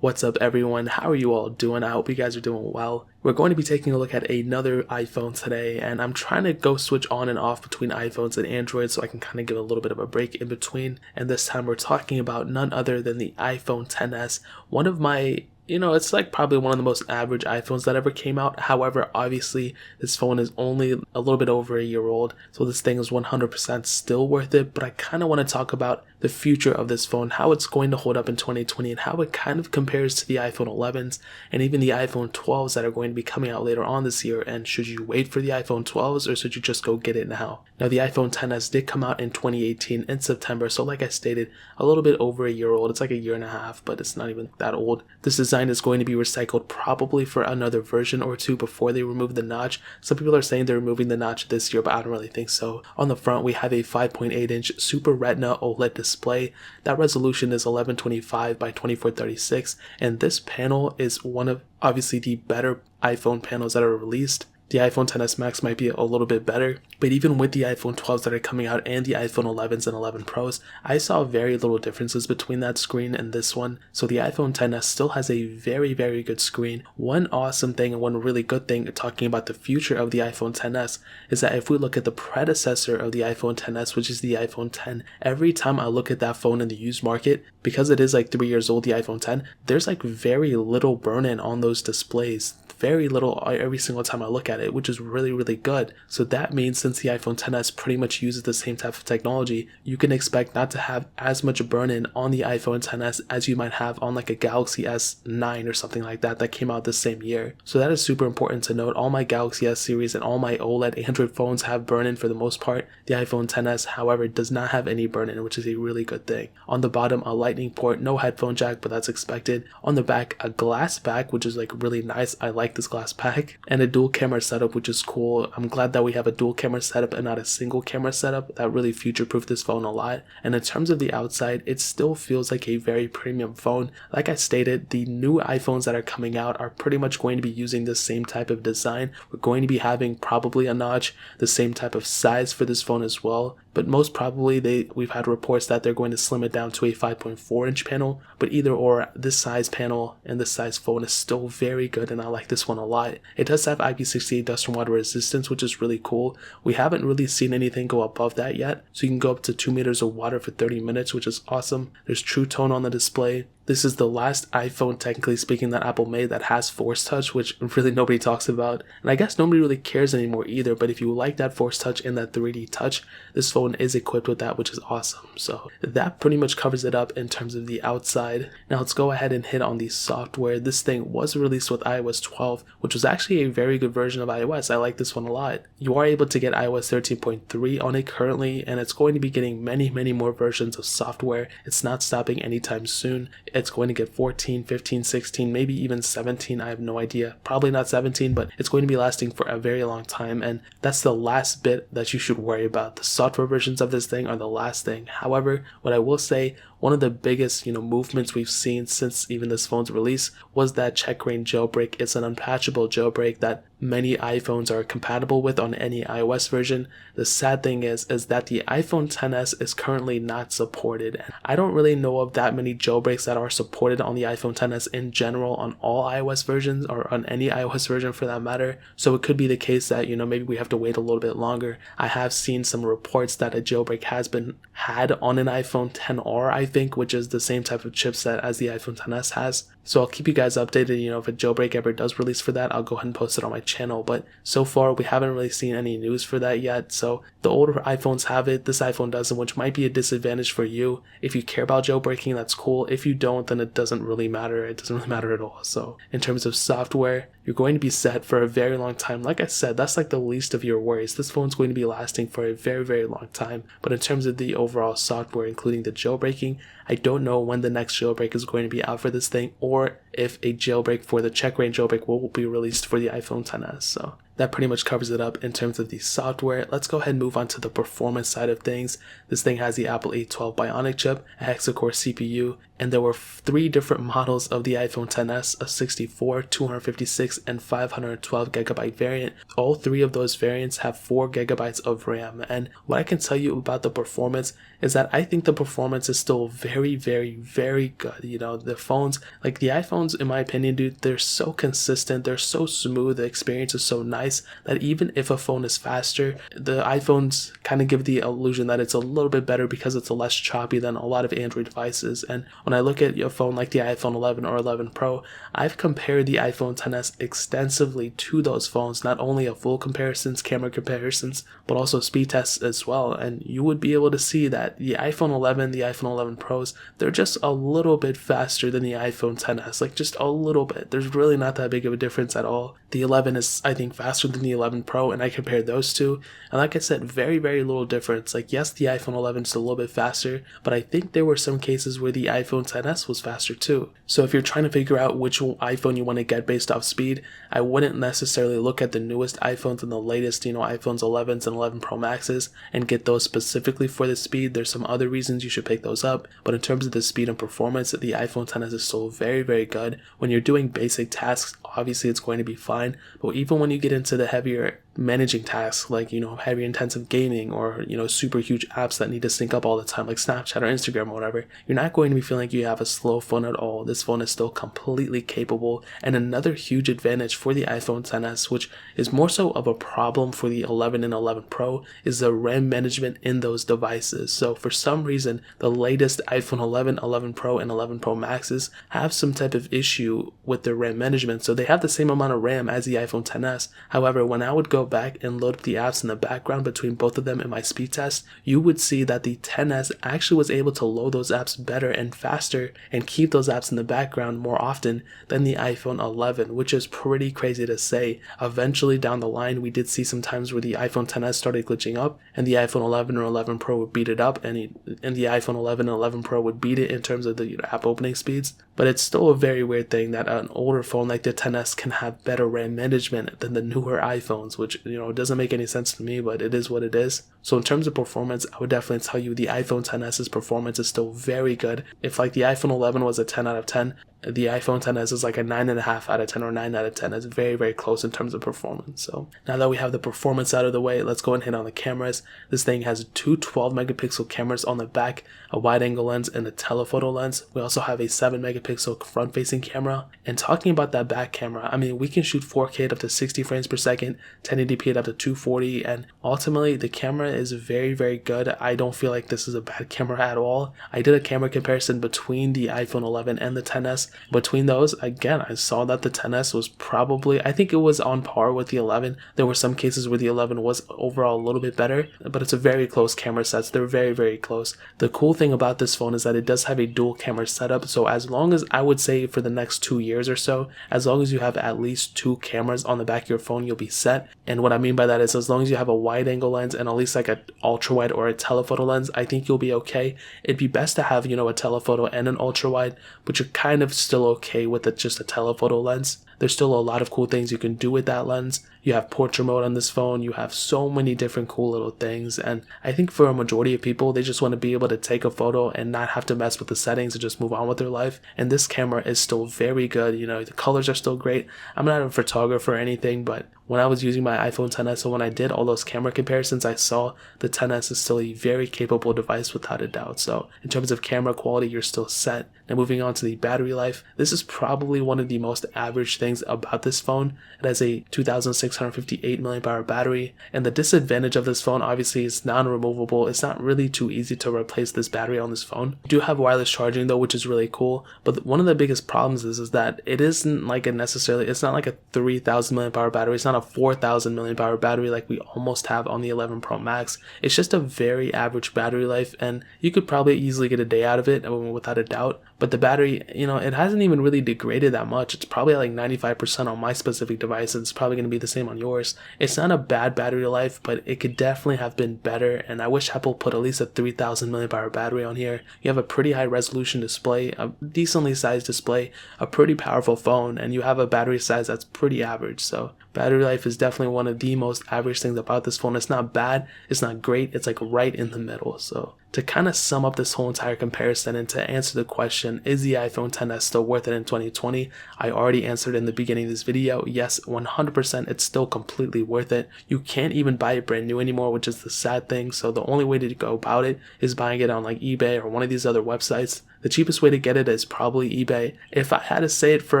What's up everyone, how are you all doing? I hope you guys are doing well. We're going to be taking a look at another iPhone today, and I'm trying to go switch on and off between iPhones and Android so I can kind of give a little bit of a break in between. And this time we're talking about none other than the iPhone XS, one of my it's like probably one of the most average iPhones that ever came out. However, obviously, this phone is only a little bit over a year old, so this thing is 100% still worth it. But I kind of want to talk about the future of this phone, how it's going to hold up in 2020, and how it kind of compares to the iPhone 11s and even the iPhone 12s that are going to be coming out later on this year. And should you wait for the iPhone 12s or should you just go get it now? Now, the iPhone XS did come out in 2018 in September, so like I stated, a little bit over a year old. It's like a year and a half, but it's not even that old. This design is going to be recycled probably for another version or two before they remove the notch. Some people are saying they're removing the notch this year, but I don't really think so. On the front, we have a 5.8-inch Super Retina OLED display. That resolution is 1125 by 2436, and this panel is one of obviously the better iPhone panels that are released. The iPhone XS Max might be a little bit better, but even with the iPhone 12s that are coming out and the iPhone 11s and 11 Pros, I saw very little differences between that screen and this one. So the iPhone XS still has a very, very good screen. One awesome thing and one really good thing talking about the future of the iPhone XS is that if we look at the predecessor of the iPhone XS, which is the iPhone X, every time I look at that phone in the used market, because it is like 3 years old, the iPhone X, there's like very little burn-in on those displays. Very little every single time I look at it, which is really, really good. So that means since the iPhone XS pretty much uses the same type of technology, you can expect not to have as much burn-in on the iPhone XS as you might have on like a Galaxy S9 or something like that came out the same year. So that is super important to note. All my Galaxy S series and all my OLED Android phones have burn-in for the most part. The iPhone XS, however, does not have any burn-in, which is a really good thing. On the bottom, a lightning port, no headphone jack, but that's expected. On the back, a glass back, which is like really nice. I like this glass pack, and a dual camera setup, which is cool. I'm glad that we have a dual camera setup and not a single camera setup. That really future-proofed this phone a lot. And in terms of the outside, it still feels like a very premium phone. Like I stated, the new iPhones that are coming out are pretty much going to be using the same type of design. We're going to be having probably a notch, the same type of size for this phone as well. But most probably we've had reports that they're going to slim it down to a 5.4-inch panel. But either or, this size panel and this size phone is still very good, and I like this one a lot. It does have IP68 dust and water resistance, which is really cool. We haven't really seen anything go above that yet, so you can go up to 2 meters of water for 30 minutes, which is awesome. There's True Tone on the display. This is the last iPhone, technically speaking, that Apple made that has Force Touch, which really nobody talks about. And I guess nobody really cares anymore either, but if you like that Force Touch and that 3D touch, this phone is equipped with that, which is awesome. So that pretty much covers it up in terms of the outside. Now let's go ahead and hit on the software. This thing was released with iOS 12, which was actually a very good version of iOS. I like this one a lot. You are able to get iOS 13.3 on it currently, and it's going to be getting many, many more versions of software. It's not stopping anytime soon. It's going to get 14, 15, 16, maybe even 17. I have no idea. Probably not 17, but it's going to be lasting for a very long time, and that's the last bit that you should worry about. The software versions of this thing are the last thing. However, what I will say, one of the biggest, movements we've seen since even this phone's release was that checkra jailbreak. It's an unpatchable jailbreak that many iPhones are compatible with on any iOS version. The sad thing is that the iPhone XS is currently not supported. And I don't really know of that many jailbreaks that are supported on the iPhone XS in general on all iOS versions, or on any iOS version for that matter. So it could be the case that, maybe we have to wait a little bit longer. I have seen some reports that a jailbreak has been had on an iPhone XR, I think, which is the same type of chipset as the iPhone XS has. So I'll keep you guys updated. If a jailbreak ever does release for that, I'll go ahead and post it on my channel. But so far, we haven't really seen any news for that yet. So the older iPhones have it, this iPhone doesn't, which might be a disadvantage for you. If you care about jailbreaking, that's cool. If you don't, then it doesn't really matter. It doesn't really matter at all. So in terms of software, you're going to be set for a very long time. Like I said, that's like the least of your worries. This phone's going to be lasting for a very, very long time. But in terms of the overall software, including the jailbreaking, I don't know when the next jailbreak is going to be out for this thing, or if a jailbreak for the checkra jailbreak will be released for the iPhone XS. So that pretty much covers it up in terms of the software. Let's go ahead and move on to the performance side of things. This thing has the Apple A12 Bionic chip, a hexa-core CPU, and there were 3 different models of the iPhone XS, a 64, 256, and 512 gigabyte variant. All 3 of those variants have 4 gigabytes of RAM, and what I can tell you about the performance is that I think the performance is still very, very, very good. You know, the phones, like the iPhones, in my opinion, dude, they're so consistent, they're so smooth, the experience is so nice that even if a phone is faster, the iPhones kind of give the illusion that it's a little bit better because it's less choppy than a lot of Android devices. And when I look at a phone like the iPhone 11 or 11 Pro, I've compared the iPhone XS extensively to those phones, not only a full comparisons, camera comparisons, but also speed tests as well. And you would be able to see that the iPhone 11, the iPhone 11 Pros, they're just a little bit faster than the iPhone XS, like just a little bit. There's really not that big of a difference at all. The 11 is, I think, faster than the 11 Pro, and I compared those two, and like I said, very, very little difference. Like, yes, the iPhone 11 is a little bit faster, but I think there were some cases where the iPhone XS was faster too. So if you're trying to figure out which iPhone you want to get based off speed, I wouldn't necessarily look at the newest iPhones and the latest, iPhones 11s and 11 Pro Maxes and get those specifically for the speed. There's some other reasons you should pick those up, but in terms of the speed and performance, the iPhone XS is still very, very good. When you're doing basic tasks, obviously it's going to be fine, but even when you get into the heavier managing tasks, like heavy intensive gaming, or super huge apps that need to sync up all the time, like Snapchat or Instagram or whatever, you're not going to be feeling like you have a slow phone at all. This phone is still completely capable. And another huge advantage for the iPhone XS, which is more so of a problem for the 11 and 11 Pro, is the RAM management in those devices. So for some reason, the latest iPhone 11, 11 Pro, and 11 Pro Maxes have some type of issue with their RAM management. So they have the same amount of RAM as the iPhone XS. However, when I would go back and load up the apps in the background between both of them in my speed test, you would see that the XS actually was able to load those apps better and faster and keep those apps in the background more often than the iPhone 11, which is pretty crazy to say. Eventually down the line, we did see some times where the iPhone XS started glitching up and the iPhone 11 or 11 Pro would beat it up, and the iPhone 11 and 11 Pro would beat it in terms of the app opening speeds. But it's still a very weird thing that an older phone like the XS can have better RAM management than the newer iPhones, which it doesn't make any sense to me, but it is what it is. So in terms of performance, I would definitely tell you the iPhone XS's performance is still very good. If like the iPhone 11 was a 10 out of 10, the iPhone XS is like a 9.5 out of 10 or 9 out of 10. It's very, very close in terms of performance. So now that we have the performance out of the way, let's go and hit on the cameras. This thing has 2 12 megapixel cameras on the back, a wide angle lens, and a telephoto lens. We also have a 7 megapixel front facing camera. And talking about that back camera, I mean, we can shoot 4K at up to 60 frames per second, 1080p at up to 240, and ultimately the camera is very, very good. I don't feel like this is a bad camera at all. I did a camera comparison between the iPhone 11 and the XS. Between those, again, I saw that the XS was probably, I think it was on par with the 11. There were some cases where the 11 was overall a little bit better, but it's a very close camera sets. They're very, very close. The cool thing about this phone is that it does have a dual camera setup. So as long as, I would say for the next 2 years or so, as long as you have at least 2 cameras on the back of your phone, you'll be set. And what I mean by that is as long as you have a wide angle lens and at least like an ultra wide or a telephoto lens, I think you'll be okay. It'd be best to have, a telephoto and an ultra wide, but you're kind of still okay with just a telephoto lens. There's still a lot of cool things you can do with that lens. You have portrait mode on this phone. You have so many different cool little things. And I think for a majority of people, they just want to be able to take a photo and not have to mess with the settings and just move on with their life. And this camera is still very good. The colors are still great. I'm not a photographer or anything, but when I was using my iPhone XS, so when I did all those camera comparisons, I saw the XS is still a very capable device without a doubt. So in terms of camera quality, you're still set. Now moving on to the battery life, this is probably one of the most average things about this phone. It has a 2658 mAh battery, and the disadvantage of this phone obviously is non-removable. It's not really too easy to replace this battery on this phone. You do have wireless charging though, which is really cool, but one of the biggest problems is that it isn't like it's not like a 3000 mAh battery. It's not a 4000 mAh battery like we almost have on the 11 Pro Max. It's just a very average battery life, and you could probably easily get a day out of it without a doubt. But the battery, it hasn't even really degraded that much. It's probably like 95% on my specific device, and it's probably going to be the same on yours. It's not a bad battery life, but it could definitely have been better, and I wish Apple put at least a 3000 mAh battery on here. You have a pretty high resolution display, a decently sized display, a pretty powerful phone, and you have a battery size that's pretty average. So battery life is definitely one of the most average things about this phone. It's not bad, it's not great, it's like right in the middle. So to kind of sum up this whole entire comparison and to answer the question, is the iPhone XS still worth it in 2020? I already answered in the beginning of this video. Yes, 100% it's still completely worth it. You can't even buy it brand new anymore, which is the sad thing. So the only way to go about it is buying it on like eBay or one of these other websites. The cheapest way to get it is probably eBay. If I had to say it for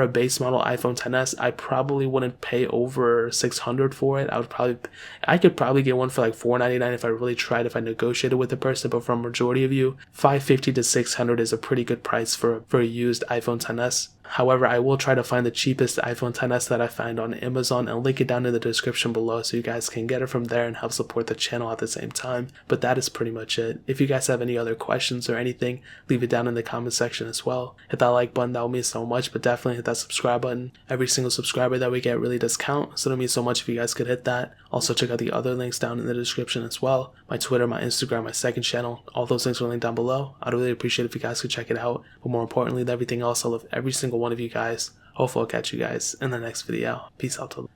a base model iPhone XS, I probably wouldn't pay over $600 for it. I could probably get one for like $499 if I really tried, if I negotiated with the person, but for a majority of you, $550 to $600 is a pretty good price for a used iPhone XS. However, I will try to find the cheapest iPhone XS that I find on Amazon and link it down in the description below so you guys can get it from there and help support the channel at the same time. But that is pretty much it. If you guys have any other questions or anything, leave it down in the comment section as well. Hit that like button, that would mean so much, but definitely hit that subscribe button. Every single subscriber that we get really does count, so it would mean so much if you guys could hit that. Also check out the other links down in the description as well. My Twitter, my Instagram, my second channel, all those links are linked down below. I'd really appreciate if you guys could check it out. But more importantly than everything else, I love every single one of you guys. Hopefully I'll catch you guys in the next video. Peace out.